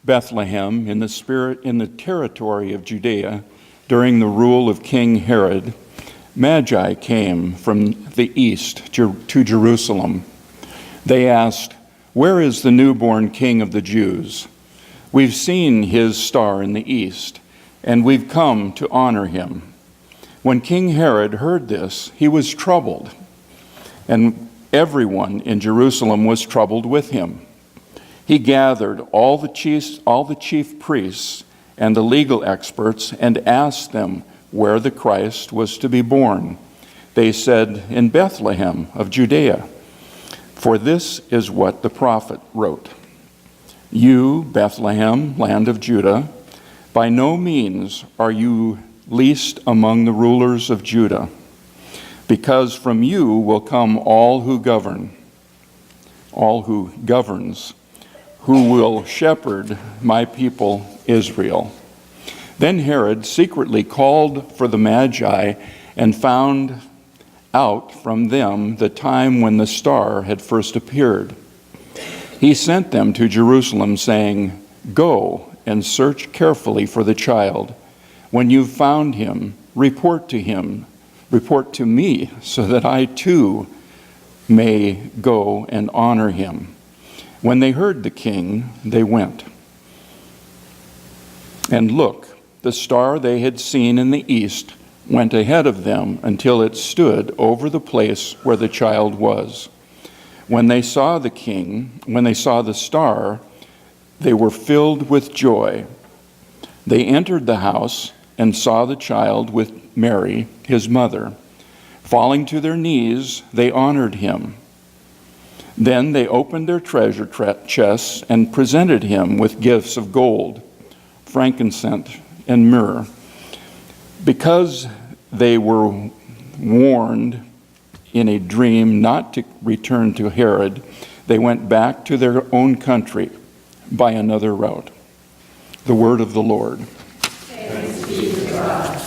Bethlehem, in the territory of Judea, during the rule of King Herod, Magi came from the east to Jerusalem. They asked, "Where is the newborn King of the Jews? We've seen his star in the east, and we've come to honor him." When King Herod heard this, he was troubled, and everyone in Jerusalem was troubled with him. He gathered all the chief priests and the legal experts and asked them where the Christ was to be born. They said, "In Bethlehem of Judea, for this is what the prophet wrote. You, Bethlehem, land of Judah, by no means are you least among the rulers of Judah, because from you will come all who governs, who will shepherd my people Israel." Then Herod secretly called for the Magi and found out from them the time when the star had first appeared. He sent them to Jerusalem, saying, "Go and search carefully for the child. When you've found him, report to me, so that I too may go and honor him." When they heard the king, they went. And look, the star they had seen in the east went ahead of them until it stood over the place where the child was. When they saw the star, they were filled with joy. They entered the house and saw the child with Mary, his mother. Falling to their knees, they honored him. Then they opened their treasure chests and presented him with gifts of gold, frankincense, and myrrh. Because they were warned in a dream not to return to Herod, they went back to their own country by another route. The word of the Lord. Thanks be to God.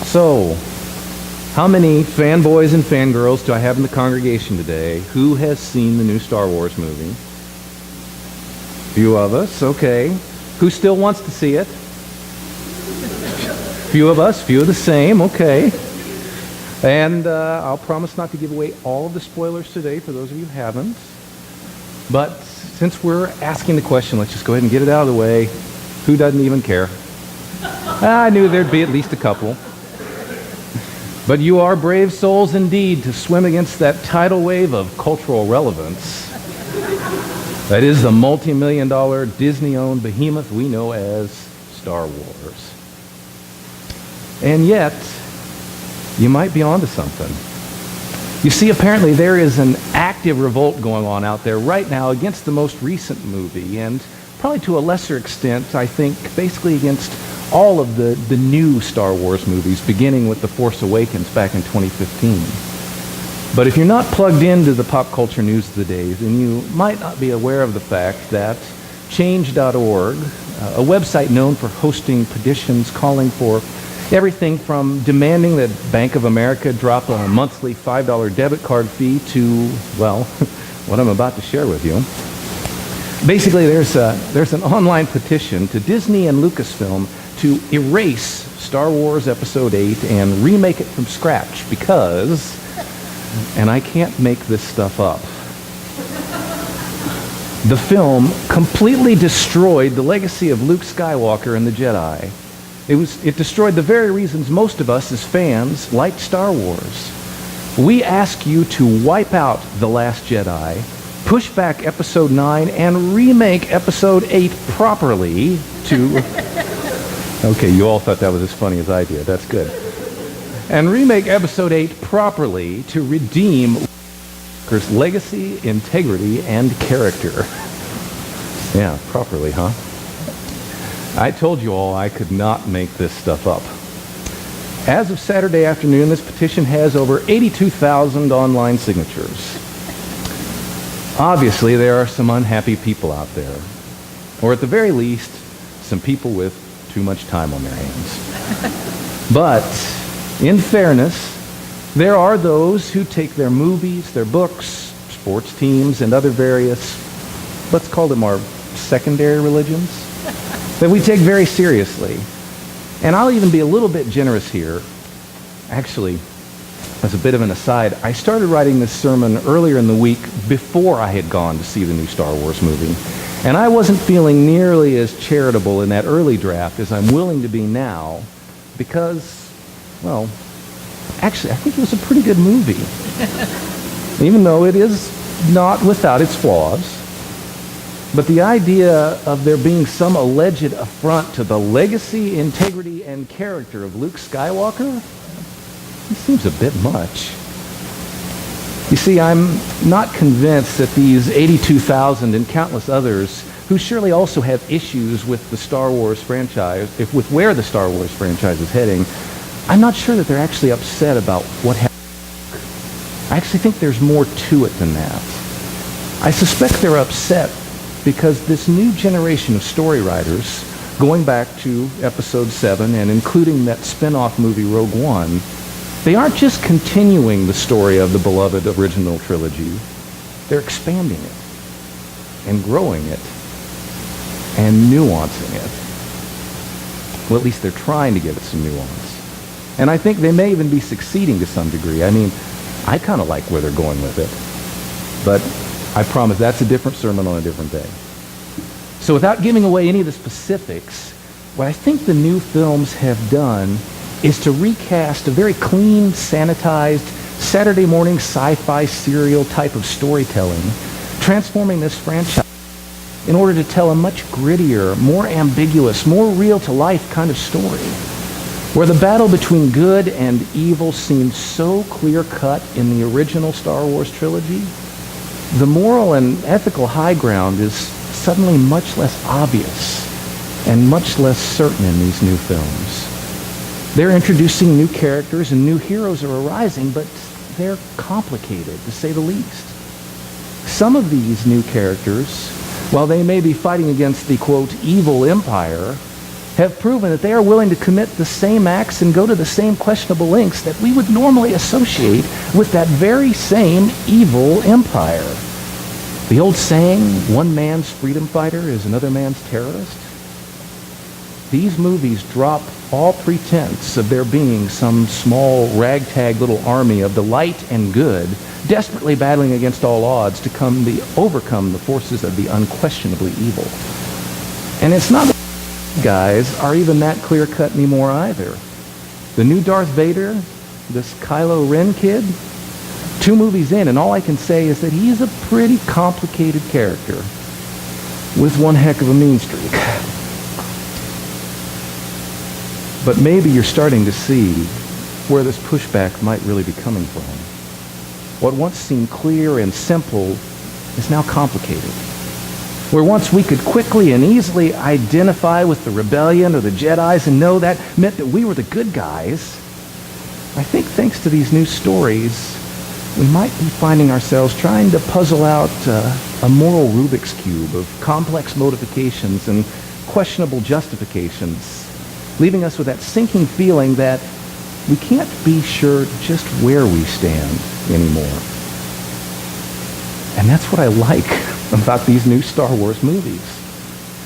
So, how many fanboys and fangirls do I have in the congregation today? Who has seen the new Star Wars movie? Few of us, okay. Who still wants to see it? Few of us, few of the same, okay. And I'll promise not to give away all of the spoilers today for those of you who haven't. But since we're asking the question, let's just go ahead and get it out of the way. Who doesn't even care? I knew there'd be at least a couple. But you are brave souls indeed to swim against that tidal wave of cultural relevance. That is the multi-million-dollar Disney-owned behemoth we know as Star Wars. And yet, you might be onto something. You see, apparently there is an active revolt going on out there right now against the most recent movie, and probably to a lesser extent, I think, basically against all of the new Star Wars movies, beginning with The Force Awakens back in 2015. But if you're not plugged into the pop culture news of the day, then you might not be aware of the fact that Change.org, a website known for hosting petitions calling for everything from demanding that Bank of America drop a monthly $5 debit card fee to, well, what I'm about to share with you. Basically, there's an online petition to Disney and Lucasfilm to erase Star Wars Episode 8 and remake it from scratch because, and I can't make this stuff up, the film completely destroyed the legacy of Luke Skywalker and the Jedi. It destroyed the very reasons most of us as fans liked Star Wars. we ask you to wipe out The Last Jedi, push back Episode 9, and remake Episode 8 properly to... Okay, you all thought that was as funny as I did. That's good. And remake Episode 8 properly to redeem Skywalker's legacy, integrity, and character. Yeah, properly, huh? I told you all I could not make this stuff up. As of Saturday afternoon, this petition has over 82,000 online signatures. Obviously, there are some unhappy people out there, or at the very least, some people with too much time on their hands. But, in fairness, there are those who take their movies, their books, sports teams, and other various, let's call them our secondary religions, that we take very seriously. And I'll even be a little bit generous here. Actually, as a bit of an aside, I started writing this sermon earlier in the week before I had gone to see the new Star Wars movie. And I wasn't feeling nearly as charitable in that early draft as I'm willing to be now because, well, actually, I think it was a pretty good movie. Even though it is not without its flaws. But the idea of there being some alleged affront to the legacy, integrity, and character of Luke Skywalker, it seems a bit much. You see, I'm not convinced that these 82,000 and countless others who surely also have issues with the Star Wars franchise, with where the Star Wars franchise is heading, I'm not sure that they're actually upset about what happened. I actually think there's more to it than that. I suspect they're upset because this new generation of story writers, going back to Episode 7 and including that spin-off movie Rogue One, they aren't just continuing the story of the beloved original trilogy. They're expanding it and growing it and nuancing it. Well, at least they're trying to give it some nuance. And I think they may even be succeeding to some degree. I mean, I kind of like where they're going with it. But I promise that's a different sermon on a different day. So without giving away any of the specifics, what I think the new films have done is to recast a very clean, sanitized, Saturday morning sci-fi serial type of storytelling, transforming this franchise in order to tell a much grittier, more ambiguous, more real-to-life kind of story, where the battle between good and evil seemed so clear-cut in the original Star Wars trilogy. The moral and ethical high ground is suddenly much less obvious and much less certain in these new films. They're introducing new characters and new heroes are arising, but they're complicated, to say the least. Some of these new characters, while they may be fighting against the, quote, evil empire, have proven that they are willing to commit the same acts and go to the same questionable lengths that we would normally associate with that very same evil empire. The old saying, one man's freedom fighter is another man's terrorist. These movies drop all pretense of there being some small ragtag little army of the light and good, desperately battling against all odds to overcome the forces of the unquestionably evil. And it's not that guys are even that clear-cut anymore either. The new Darth Vader, this Kylo Ren kid, 2 movies in, and all I can say is that he's a pretty complicated character with one heck of a mean streak. But maybe you're starting to see where this pushback might really be coming from. What once seemed clear and simple is now complicated. Where once we could quickly and easily identify with the rebellion or the Jedis and know that meant that we were the good guys, I think thanks to these new stories, we might be finding ourselves trying to puzzle out a moral Rubik's Cube of complex motivations and questionable justifications, leaving us with that sinking feeling that we can't be sure just where we stand anymore. And that's what I like about these new Star Wars movies.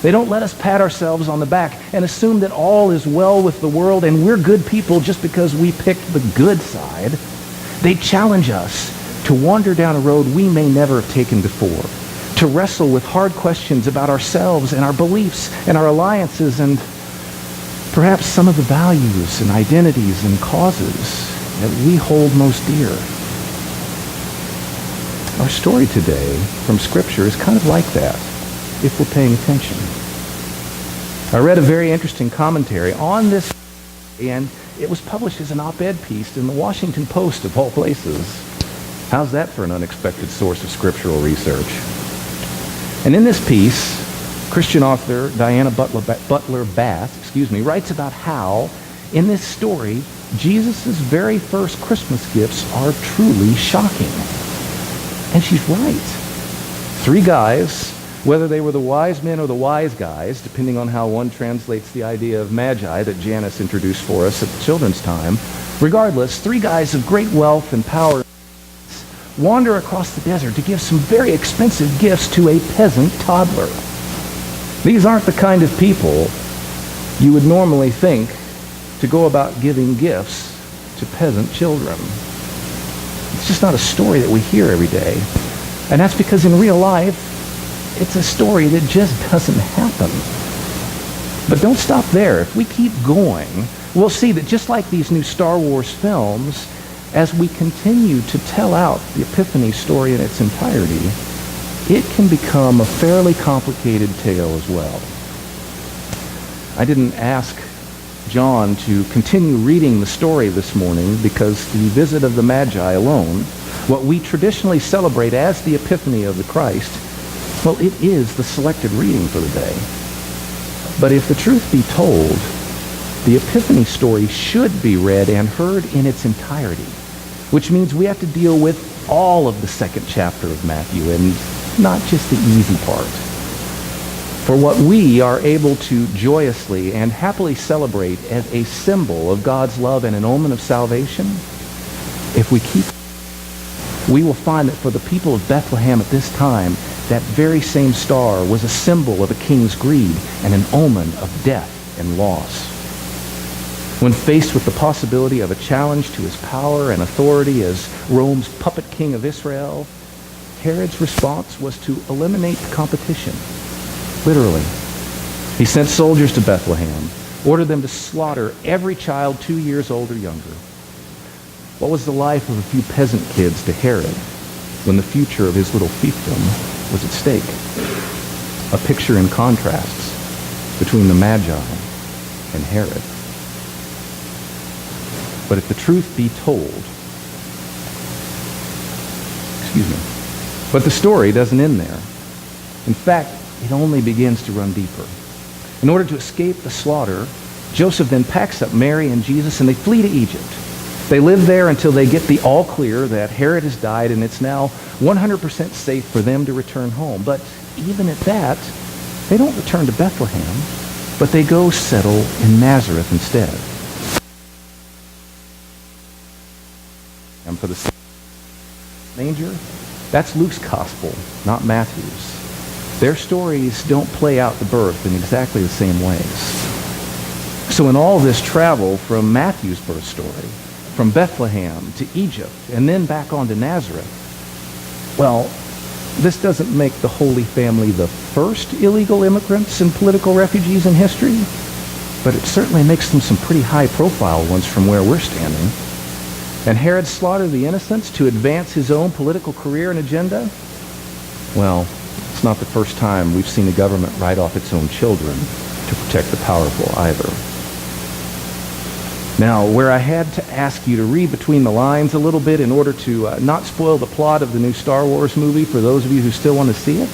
They don't let us pat ourselves on the back and assume that all is well with the world and we're good people just because we picked the good side. They challenge us to wander down a road we may never have taken before, to wrestle with hard questions about ourselves and our beliefs and our alliances and perhaps some of the values and identities and causes that we hold most dear. Our story today from Scripture is kind of like that, if we're paying attention. I read a very interesting commentary on this, and it was published as an op-ed piece in the Washington Post, of all places. How's that for an unexpected source of scriptural research? And in this piece, Christian author Diana Butler Bass, writes about how, in this story, Jesus' very first Christmas gifts are truly shocking. And she's right. 3 guys, whether they were the wise men or the wise guys, depending on how one translates the idea of magi that Janice introduced for us at the children's time, regardless, 3 guys of great wealth and power wander across the desert to give some very expensive gifts to a peasant toddler. These aren't the kind of people you would normally think to go about giving gifts to peasant children. It's just not a story that we hear every day. And that's because in real life, it's a story that just doesn't happen. But don't stop there. If we keep going, we'll see that just like these new Star Wars films, as we continue to tell out the Epiphany story in its entirety, it can become a fairly complicated tale as well. I didn't ask John to continue reading the story this morning because the visit of the Magi alone, what we traditionally celebrate as the Epiphany of the Christ, well, it is the selected reading for the day. But if the truth be told, the Epiphany story should be read and heard in its entirety, which means we have to deal with all of the second chapter of Matthew and not just the easy part. For what we are able to joyously and happily celebrate as a symbol of God's love and an omen of salvation, if we will find that for the people of Bethlehem at this time, that very same star was a symbol of a king's greed and an omen of death and loss. When faced with the possibility of a challenge to his power and authority as Rome's puppet king of Israel, Herod's response was to eliminate the competition. Literally. He sent soldiers to Bethlehem, ordered them to slaughter every child 2 years old or younger. What was the life of a few peasant kids to Herod when the future of his little fiefdom was at stake? A picture in contrasts between the Magi and Herod. But if the truth be told, but the story doesn't end there. In fact, it only begins to run deeper. In order to escape the slaughter, Joseph then packs up Mary and Jesus and they flee to Egypt. They live there until they get the all clear that Herod has died and it's now 100% safe for them to return home. But even at that, they don't return to Bethlehem, but they go settle in Nazareth instead. And for the manger, that's Luke's gospel, not Matthew's. Their stories don't play out the birth in exactly the same ways. So in all this travel from Matthew's birth story, from Bethlehem to Egypt, and then back on to Nazareth, well, this doesn't make the Holy Family the first illegal immigrants and political refugees in history, but it certainly makes them some pretty high-profile ones from where we're standing. And Herod slaughtered the innocents to advance his own political career and agenda? Well, it's not the first time we've seen the government write off its own children to protect the powerful either. Now, where I had to ask you to read between the lines a little bit in order to not spoil the plot of the new Star Wars movie for those of you who still want to see it,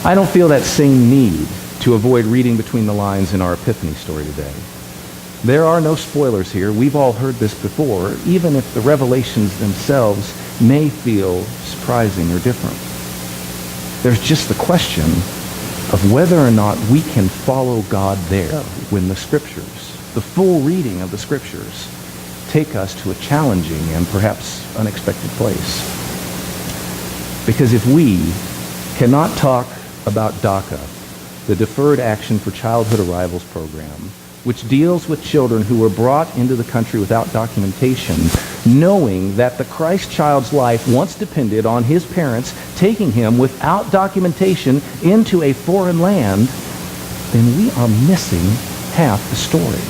I don't feel that same need to avoid reading between the lines in our Epiphany story today. There are no spoilers here. We've all heard this before, even if the revelations themselves may feel surprising or different. There's just the question of whether or not we can follow God there when the Scriptures, the full reading of the Scriptures, take us to a challenging and perhaps unexpected place. Because if we cannot talk about DACA, the Deferred Action for Childhood Arrivals program, which deals with children who were brought into the country without documentation, knowing that the Christ child's life once depended on his parents taking him without documentation into a foreign land, then we are missing half the story.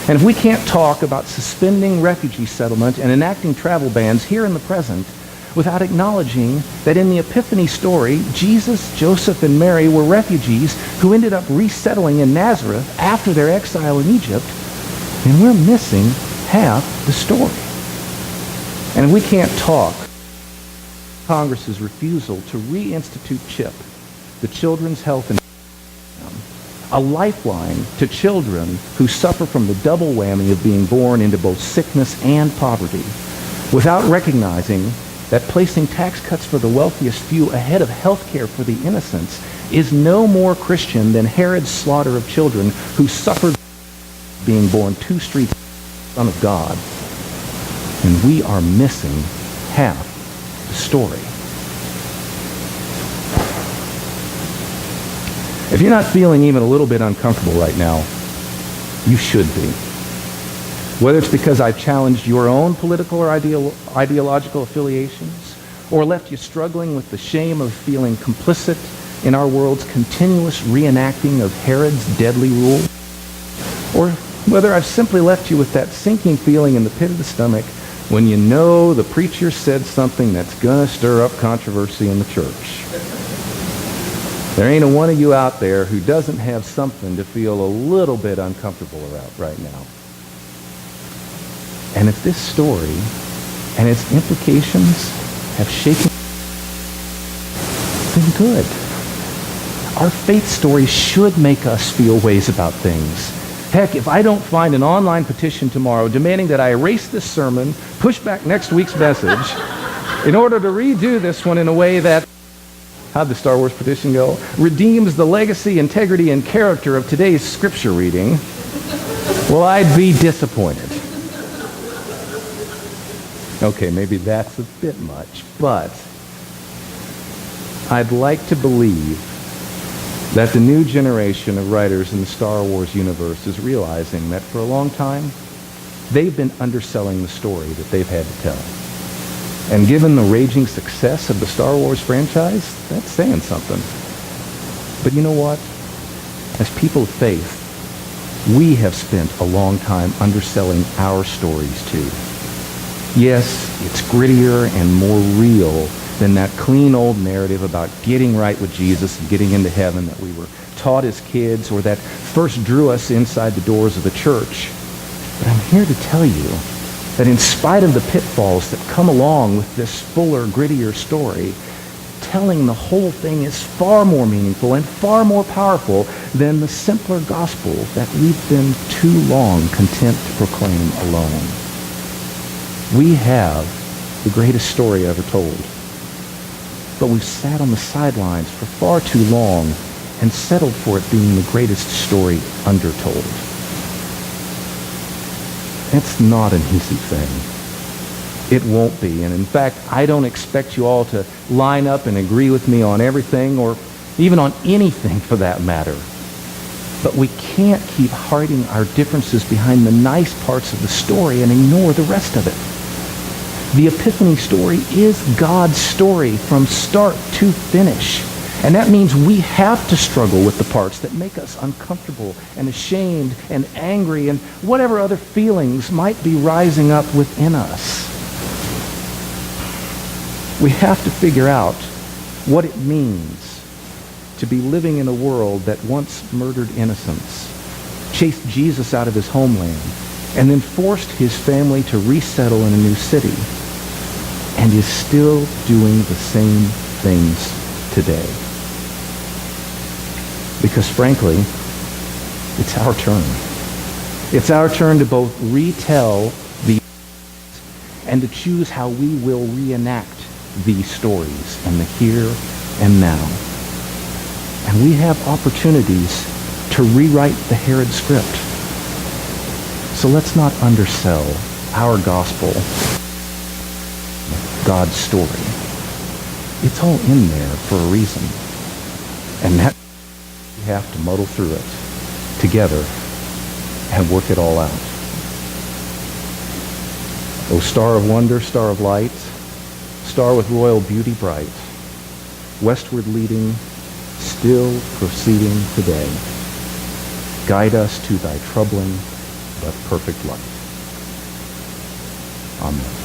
And if we can't talk about suspending refugee settlement and enacting travel bans here in the present, without acknowledging that in the Epiphany story, Jesus, Joseph, and Mary were refugees who ended up resettling in Nazareth after their exile in Egypt, and we're missing half the story. And if we can't talk, Congress's refusal to reinstitute CHIP, the Children's Health and a lifeline to children who suffer from the double whammy of being born into both sickness and poverty, without recognizing that placing tax cuts for the wealthiest few ahead of health care for the innocents is no more Christian than Herod's slaughter of children who suffered being born 2 streets Son of God. And we are missing half the story. If you're not feeling even a little bit uncomfortable right now, you should be. Whether it's because I've challenged your own political or ideological affiliations, or left you struggling with the shame of feeling complicit in our world's continuous reenacting of Herod's deadly rule, or whether I've simply left you with that sinking feeling in the pit of the stomach when you know the preacher said something that's going to stir up controversy in the church. There ain't a one of you out there who doesn't have something to feel a little bit uncomfortable about right now. And if this story and its implications have shaken, then good. Our faith story should make us feel ways about things. Heck, if I don't find an online petition tomorrow demanding that I erase this sermon, push back next week's message, in order to redo this one in a way that, how'd the Star Wars petition go? Redeems the legacy, integrity, and character of today's scripture reading, well, I'd be disappointed. Okay, maybe that's a bit much, but I'd like to believe that the new generation of writers in the Star Wars universe is realizing that for a long time, they've been underselling the story that they've had to tell. And given the raging success of the Star Wars franchise, that's saying something. But you know what? As people of faith, we have spent a long time underselling our stories too. Yes, it's grittier and more real than that clean old narrative about getting right with Jesus and getting into heaven that we were taught as kids or that first drew us inside the doors of the church. But I'm here to tell you that in spite of the pitfalls that come along with this fuller, grittier story, telling the whole thing is far more meaningful and far more powerful than the simpler gospel that we've been too long content to proclaim alone. We have the greatest story ever told, but we've sat on the sidelines for far too long and settled for it being the greatest story undertold. It's not an easy thing. It won't be. And in fact, I don't expect you all to line up and agree with me on everything or even on anything for that matter. But we can't keep hiding our differences behind the nice parts of the story and ignore the rest of it. The Epiphany story is God's story from start to finish. And that means we have to struggle with the parts that make us uncomfortable and ashamed and angry and whatever other feelings might be rising up within us. We have to figure out what it means to be living in a world that once murdered innocents, chased Jesus out of his homeland, and then forced his family to resettle in a new city, and is still doing the same things today. Because frankly, it's our turn. It's our turn to both retell the and to choose how we will reenact these stories in the here and now. And we have opportunities to rewrite the Herod script. So let's not undersell our gospel, God's story. It's all in there for a reason. And that we have to muddle through it together and work it all out. O star of wonder, star of light, star with royal beauty bright, westward leading, still proceeding today, guide us to thy troubling but perfect light. Amen.